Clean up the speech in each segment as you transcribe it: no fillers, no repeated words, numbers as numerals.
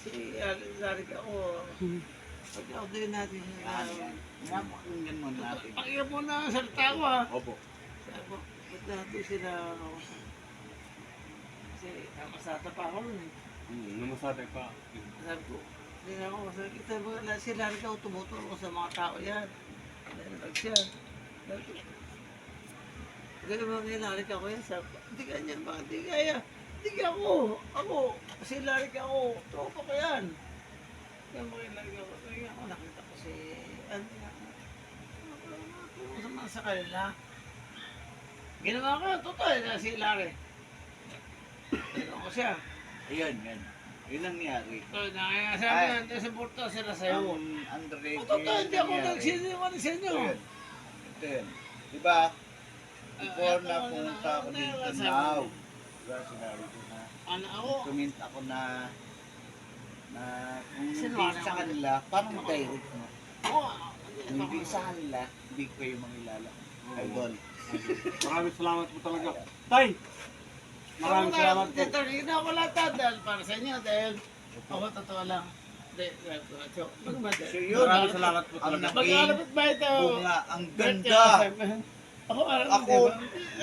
Si Larry ako. Pag-out din natin. Napakinggan mo natin. Pakinggan mo na ang salita ko ha. Opo. Sabi ko, ba't natin sila ako? Kasi nakasata pa ako nun eh. Namasatay pa. Sabi ko, hindi na ako. Sabi ko, si Larry ako tumutulong ko sa mga tao yan. Nag siya. Sabi ko, ganun mga Larry ako yan. Sabi ko, hindi ganyan ba? Hindi kaya. Hindi ako. Ako. Si Larry ako. Tropa ko yan. Kaya mga Larry ako. Kaya ako nakita ko si... Ano nga. Tulong sa kanila. Ginawa ko. Totoo na si Larry. Ginawa ko siya. Ayun, yan. Yun ang nangyari. So, sabi nga, nasuporta sila sa'yo. Andre, Totoo, hindi ako nagsinungaling sa inyo. Ito yun. Diba? Before na pumunta ako dito now. Diba, sinabi ko na. Ano ako? Comment ako na kung hindi Sinungaling sa ako. kanila, parang direct mo. Ako. Kung hindi sa kanila, hindi ko kayo makilala. Idol. Maraming salamat po talaga. Tay! Maraming salamat po. Hindi ako lahat dahil para sa inyo dahil ako totoo lang. So yun, Maraming salamat po ang talaga. naging Magkalapit ba ito? bunga, ang ganda. Ako,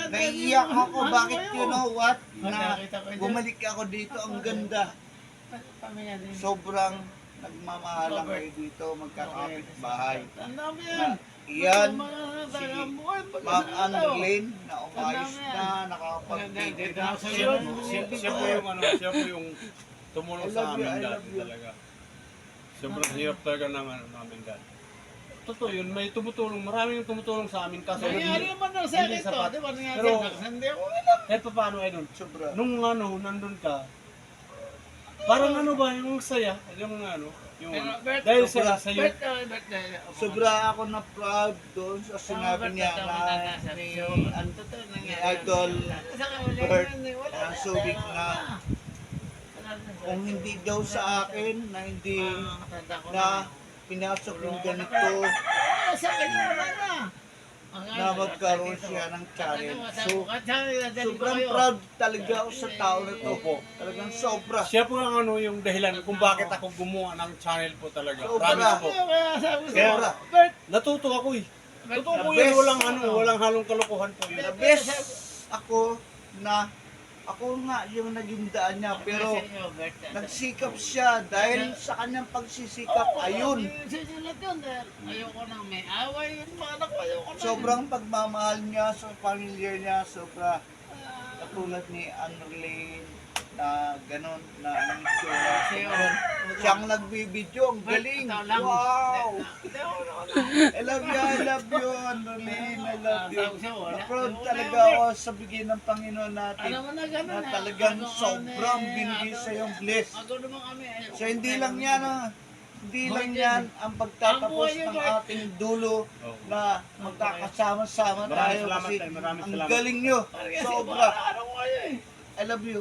naiiyak ako, bakit you know what? Na bumalik ako dito, ang ganda. Sobrang nagmamahalang kayo dito, magkakapit bahay. Ang dami yan. Yan, si Ma'am Annalyn na umayos na, nakakapag-date na. Siya po yung siya po yung tumulong I love sa you, amin I dati love you. talaga. Sobrang hirap talaga ng namin dati. Totoo yun, may tumutulong, maraming tumutulong sa amin kaso Nangyari naman na sa hindi akin to. sapat. Di ba nangyari Pero- sa akin? Hindi ako. kahit pa paano ay doon. Sobra. Nung nandun ka, parang ano ba, yung saya, yung yung Pero, Bert, dahil sa sa'yo, Sobra ako na proud doon sa sinabi niya na ni Idol Bert Subic na kung hindi daw sa akin na hindi na pinasok yung ganito Sa akin wala na. na magkaroon siya ng channel. So, sobrang proud talaga ako sa tao na to. Talagang sobra. siya po ang yung dahilan kung bakit ako gumawa ng channel po talaga. Sobra. Promise po. Kaya sabi ko, Sobra. Bert, Natuto ako eh. Totoo po The yun, best. walang halong kalokohan po yun. The best ako na ako nga yung naging daan niya pero nagsikap siya dahil sa kanyang pagsisikap ayun. Ayoko nang may away. Yung mga anak ko, ayoko na. Sobrang pagmamahal niya sa pamilya niya, sobra katulad ni Annalyn na gano'n na ang itsura. Ganun. Siyang nagbibideo, ang galing. Wow! I love you, Annalyn. I love you. Na-proud talaga ako sa bigay ng Panginoon natin Alam mo na gano'n na talagang sobrang binigay sa yung bless. Ako naman kami. ayoko So hindi na. lang yan, hindi lang yan ang pagtatapos ng ating dulo na magkakasama-sama tayo Maraming salamat kasi tayo, maraming ang salamat. galing nyo. Kasi Sobra. ano ko kayo eh. I love you.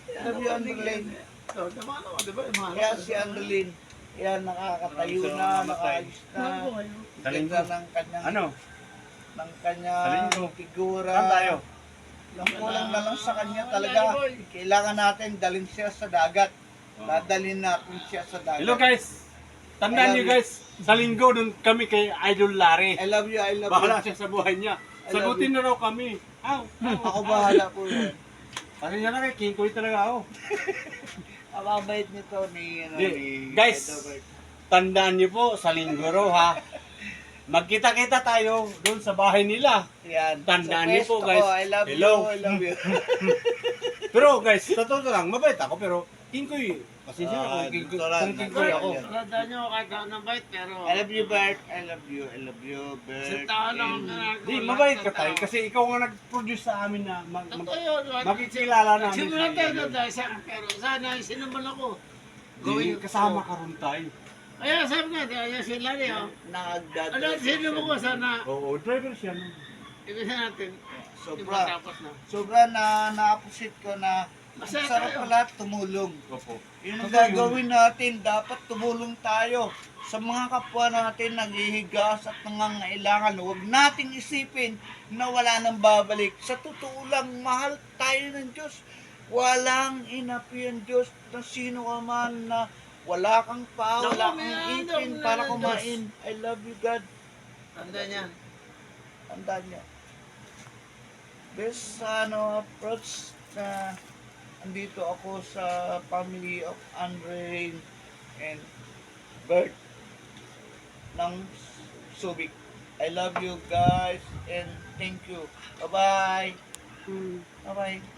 I love you, Annalyn. So, tama ako, di ba? Mahal Kaya ko. si Annalyn, yan nakakatayo Maraming na, salamat nakaayos na. Mahal ko kayo. Ganda ng kanyang, Ano? ng kanyang Saling ko. figura. Saan tayo? Ang kulang na lang sa kanya talaga. Kailangan natin dalhin siya sa dagat. Dadalhin natin siya sa dagat. Hello guys! Tandaan niyo guys, sa linggo dun kami kay Idol Larry. I love you, I love Bahala you. siya sa buhay niya. I love Sagutin na raw kami. Ako bahala po yun. Kasi yan na kay King Koy talaga ako. Ang mabait nito ni, Di, guys, tandaan niyo po, sa linggo raw ha. Magkita-kita tayo doon sa bahay nila. Yan. Tandaan Sa niyo po, pwesto guys. ko, I love Hello. you, I love you. Pero guys, totoo lang, mabait ako pero King Koy, pasensya na kung King Koy, totoo lang, kung King Koy ako. Tandaan niyo kahit ako ng bait, pero... I love you, Bert. I love you, I love you, Bert. Sa tao lang ang ginagawa. Di, mabait ka tayo kasi ikaw nga nag-produce sa amin na Totoo yun. makikilala namin Simulan si tayo na Idol. tayo sa pero sana sinubal ako. Di, kasama ka ron tayo. Kaya sabi nga, kaya si Larry, oh. Nagdadala. Ano, sinubal ko sana. Oo, driver siya. No? Ibig natin. Sobra. Tapos na. Sobra na na-appreciate ko na ang Masaya sarap tayo. pala tumulong. Opo. Yun ang Totoo yun. gagawin natin. Dapat tumulong tayo sa mga kapwa natin naghihigas at nangangailangan. Huwag nating isipin na wala nang babalik. Sa totoo lang, mahal tayo ng Diyos. Walang inapi ang Diyos na sino ka man na Wala kang pa, Naku, wala may kang ano, ipin para nanandos. kumain. I love you, God. Tanda niya. Tandaan niyo. Best approach na andito ako sa family of Andre and Bert ng Subic. I love you guys and thank you. Bye-bye. Hmm. Bye-bye.